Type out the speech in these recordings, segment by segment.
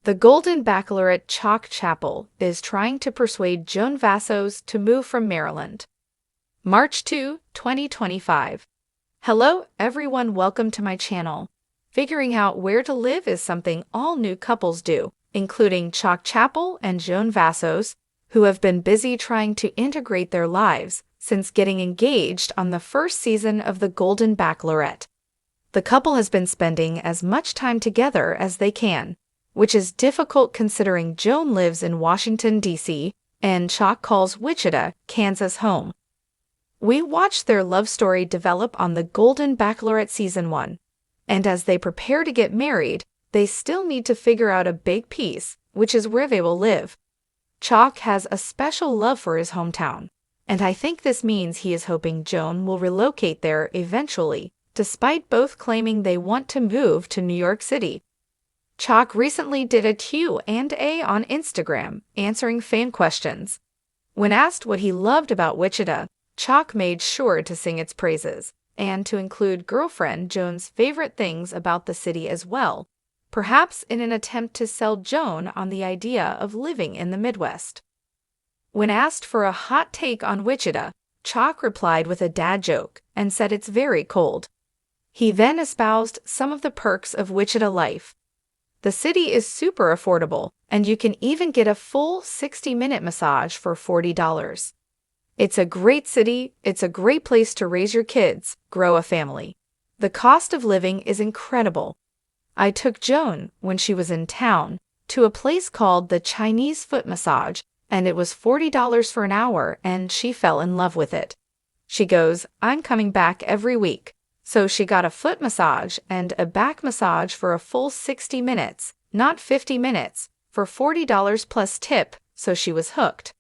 The Golden Bachelorette Chock Chapple is trying to persuade Joan Vassos to move from Maryland. March 2, 2025. Hello everyone, welcome to my channel. Figuring out where to live is something all new couples do, including Chock Chapple and Joan Vassos, who have been busy trying to integrate their lives since getting engaged on the first season of The Golden Bachelorette. The couple has been spending as much time together as they can, which is difficult considering Joan lives in Washington, D.C., and Chock calls Wichita, Kansas home. We watched their love story develop on The Golden Bachelorette Season 1, and as they prepare to get married, they still need to figure out a big piece, which is where they will live. Chock has a special love for his hometown, and I think this means he is hoping Joan will relocate there eventually, despite both claiming they want to move to New York City. Chock recently did a Q&A on Instagram, answering fan questions. When asked what he loved about Wichita, Chock made sure to sing its praises, and to include girlfriend Joan's favorite things about the city as well, perhaps in an attempt to sell Joan on the idea of living in the Midwest. When asked for a hot take on Wichita, Chock replied with a dad joke and said it's very cold. He then espoused some of the perks of Wichita life. The city is super affordable, and you can even get a full 60-minute massage for $40. It's a great city, it's a great place to raise your kids, grow a family. The cost of living is incredible. I took Joan, when she was in town, to a place called the Chinese Foot Massage, and it was $40 for an hour, and she fell in love with it. She goes, "I'm coming back every week." So she got a foot massage and a back massage for a full 60 minutes, not 50 minutes, for $40 plus tip, so she was hooked.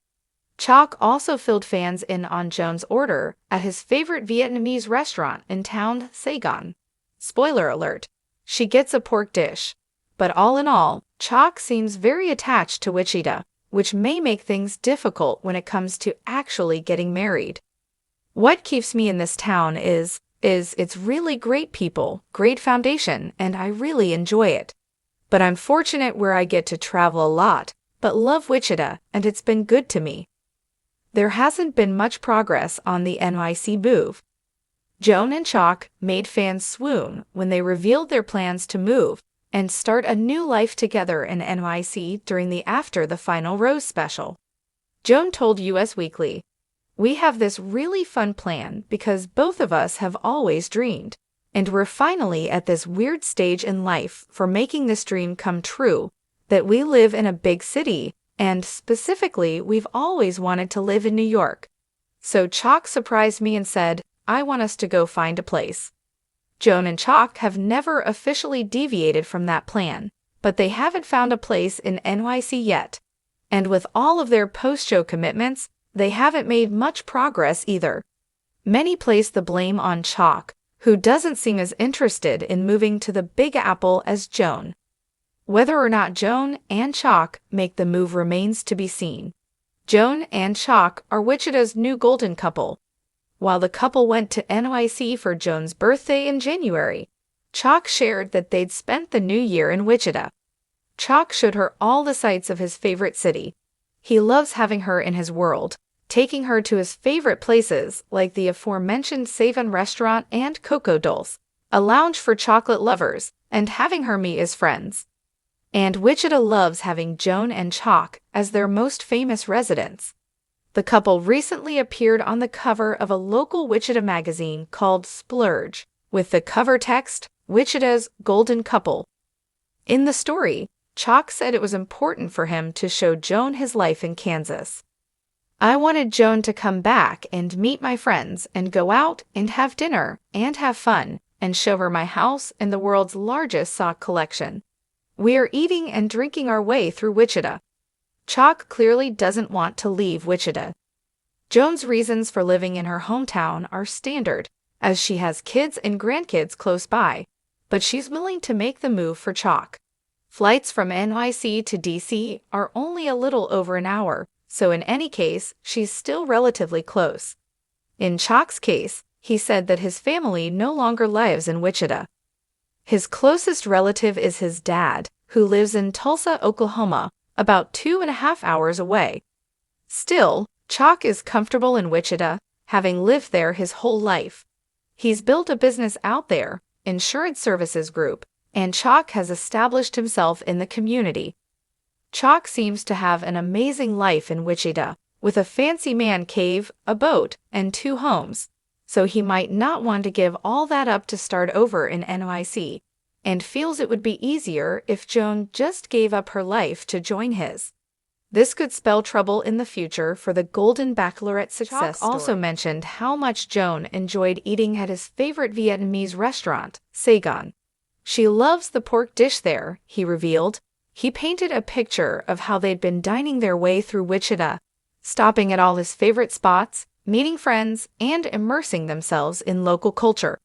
Chock also filled fans in on Joan's order at his favorite Vietnamese restaurant in town, Saigon. Spoiler alert, she gets a pork dish. But all in all, Chock seems very attached to Wichita, which may make things difficult when it comes to actually getting married. What keeps me in this town is it's really great people, great foundation, and I really enjoy it. But I'm fortunate where I get to travel a lot, but love Wichita, and it's been good to me. There hasn't been much progress on the NYC move. Joan and Chock made fans swoon when they revealed their plans to move and start a new life together in NYC during the After the Final Rose special. Joan told Us Weekly, "We have this really fun plan because both of us have always dreamed, and we're finally at this weird stage in life for making this dream come true, that we live in a big city, and specifically we've always wanted to live in New York. So Chock surprised me and said, I want us to go find a place." Joan and Chock have never officially deviated from that plan, but they haven't found a place in NYC yet. And with all of their post-show commitments, they haven't made much progress either. Many place the blame on Chock, who doesn't seem as interested in moving to the Big Apple as Joan. Whether or not Joan and Chock make the move remains to be seen. Joan and Chock are Wichita's new golden couple. While the couple went to NYC for Joan's birthday in January, Chock shared that they'd spent the new year in Wichita. Chock showed her all the sights of his favorite city. He loves having her in his world, taking her to his favorite places like the aforementioned Savin restaurant and Coco Dulce, a lounge for chocolate lovers, and having her meet his friends. And Wichita loves having Joan and Chock as their most famous residents. The couple recently appeared on the cover of a local Wichita magazine called Splurge, with the cover text, "Wichita's Golden Couple." In the story, Chock said it was important for him to show Joan his life in Kansas. "I wanted Joan to come back and meet my friends and go out and have dinner and have fun and show her my house and the world's largest sock collection. We are eating and drinking our way through Wichita." Chock clearly doesn't want to leave Wichita. Joan's reasons for living in her hometown are standard, as she has kids and grandkids close by, but she's willing to make the move for Chock. Flights from NYC to DC are only a little over an hour, so in any case, she's still relatively close. In Chock's case, he said that his family no longer lives in Wichita. His closest relative is his dad, who lives in Tulsa, Oklahoma, about 2.5 hours away. Still, Chock is comfortable in Wichita, having lived there his whole life. He's built a business out there, Insurance Services Group, and Chock has established himself in the community. Chock seems to have an amazing life in Wichita, with a fancy man cave, a boat, and 2 homes, so he might not want to give all that up to start over in NYC, and feels it would be easier if Joan just gave up her life to join his. This could spell trouble in the future for the Golden Bachelorette success story. Chock also mentioned how much Joan enjoyed eating at his favorite Vietnamese restaurant, Saigon. She loves the pork dish there, he revealed. He painted a picture of how they'd been dining their way through Wichita, stopping at all his favorite spots, meeting friends, and immersing themselves in local culture.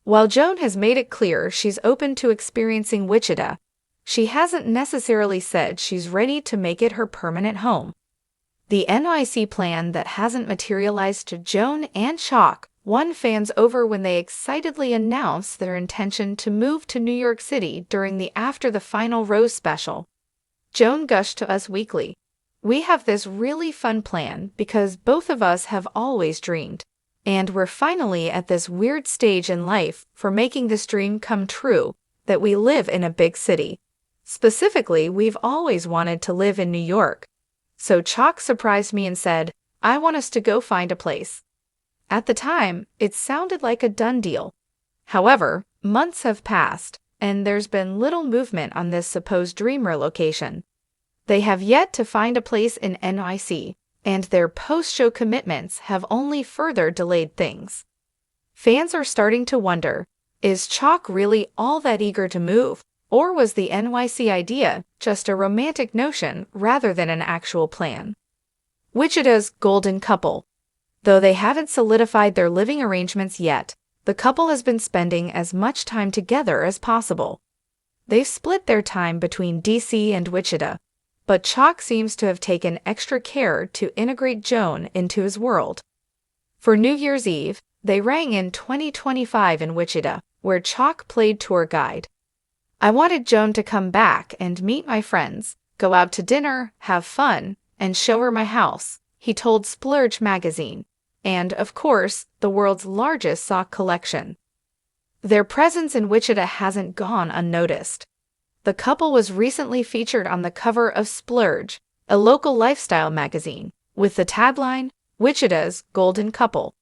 While Joan has made it clear she's open to experiencing Wichita, she hasn't necessarily said she's ready to make it her permanent home. The NYC plan that hasn't materialized to Joan and Chock won fans over when they excitedly announced their intention to move to New York City during the After the Final Rose special. Joan gushed to Us Weekly, "We have this really fun plan because both of us have always dreamed, and we're finally at this weird stage in life for making this dream come true, that we live in a big city. Specifically, we've always wanted to live in New York. So Chock surprised me and said, 'I want us to go find a place.' At the time, it sounded like a done deal. However, months have passed, and there's been little movement on this supposed dream relocation. They have yet to find a place in NYC, and their post-show commitments have only further delayed things. Fans are starting to wonder, is Chock really all that eager to move, or was the NYC idea just a romantic notion rather than an actual plan? Wichita's golden couple. Though they haven't solidified their living arrangements yet, the couple has been spending as much time together as possible. They've split their time between DC and Wichita, but Chock seems to have taken extra care to integrate Joan into his world. For New Year's Eve, they rang in 2025 in Wichita, where Chock played tour guide. "I wanted Joan to come back and meet my friends, go out to dinner, have fun, and show her my house," he told Splurge magazine, and, of course, the world's largest sock collection. Their presence in Wichita hasn't gone unnoticed. The couple was recently featured on the cover of Splurge, a local lifestyle magazine, with the tagline, "Wichita's Golden Couple."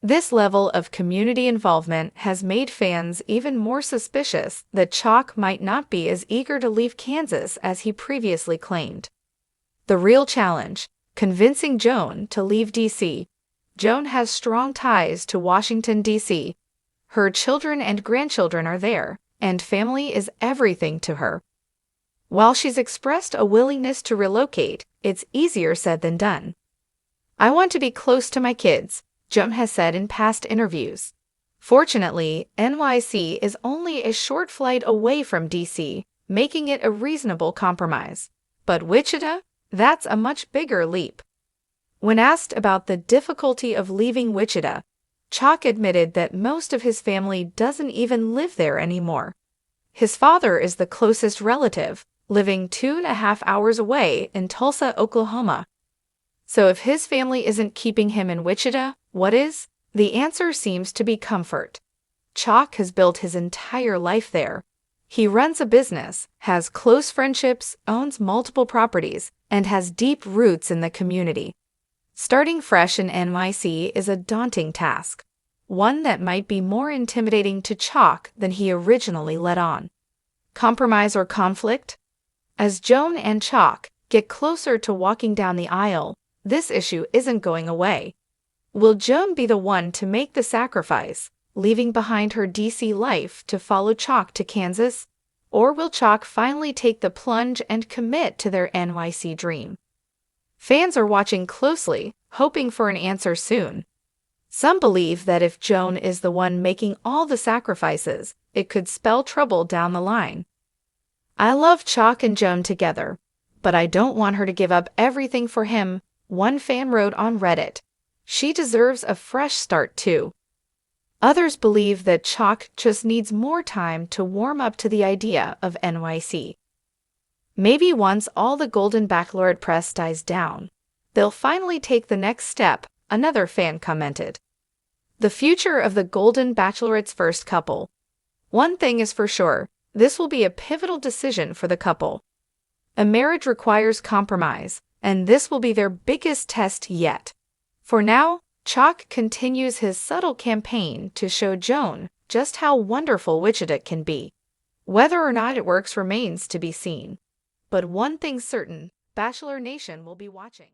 This level of community involvement has made fans even more suspicious that Chock might not be as eager to leave Kansas as he previously claimed. The real challenge, convincing Joan to leave DC. Joan has strong ties to Washington, D.C. Her children and grandchildren are there, and family is everything to her. While she's expressed a willingness to relocate, it's easier said than done. "I want to be close to my kids," Joan has said in past interviews. Fortunately, NYC is only a short flight away from DC, making it a reasonable compromise. But Wichita? That's a much bigger leap. When asked about the difficulty of leaving Wichita, Chock admitted that most of his family doesn't even live there anymore. His father is the closest relative, living 2.5 hours away in Tulsa, Oklahoma. So if his family isn't keeping him in Wichita, what is? The answer seems to be comfort. Chock has built his entire life there. He runs a business, has close friendships, owns multiple properties, and has deep roots in the community. Starting fresh in NYC is a daunting task, one that might be more intimidating to Chock than he originally let on. Compromise or conflict? As Joan and Chock get closer to walking down the aisle, this issue isn't going away. Will Joan be the one to make the sacrifice, leaving behind her DC life to follow Chock to Kansas? Or will Chock finally take the plunge and commit to their NYC dream? Fans are watching closely, hoping for an answer soon. Some believe that if Joan is the one making all the sacrifices, it could spell trouble down the line. "I love Chock and Joan together, but I don't want her to give up everything for him," one fan wrote on Reddit. "She deserves a fresh start too." Others believe that Chock just needs more time to warm up to the idea of NYC. Maybe once all the Golden Bachelorette press dies down, they'll finally take the next step, another fan commented. The future of the Golden Bachelorette's first couple. One thing is for sure, this will be a pivotal decision for the couple. A marriage requires compromise, and this will be their biggest test yet. For now, Chock continues his subtle campaign to show Joan just how wonderful Wichita can be. Whether or not it works remains to be seen. But one thing's certain, Bachelor Nation will be watching.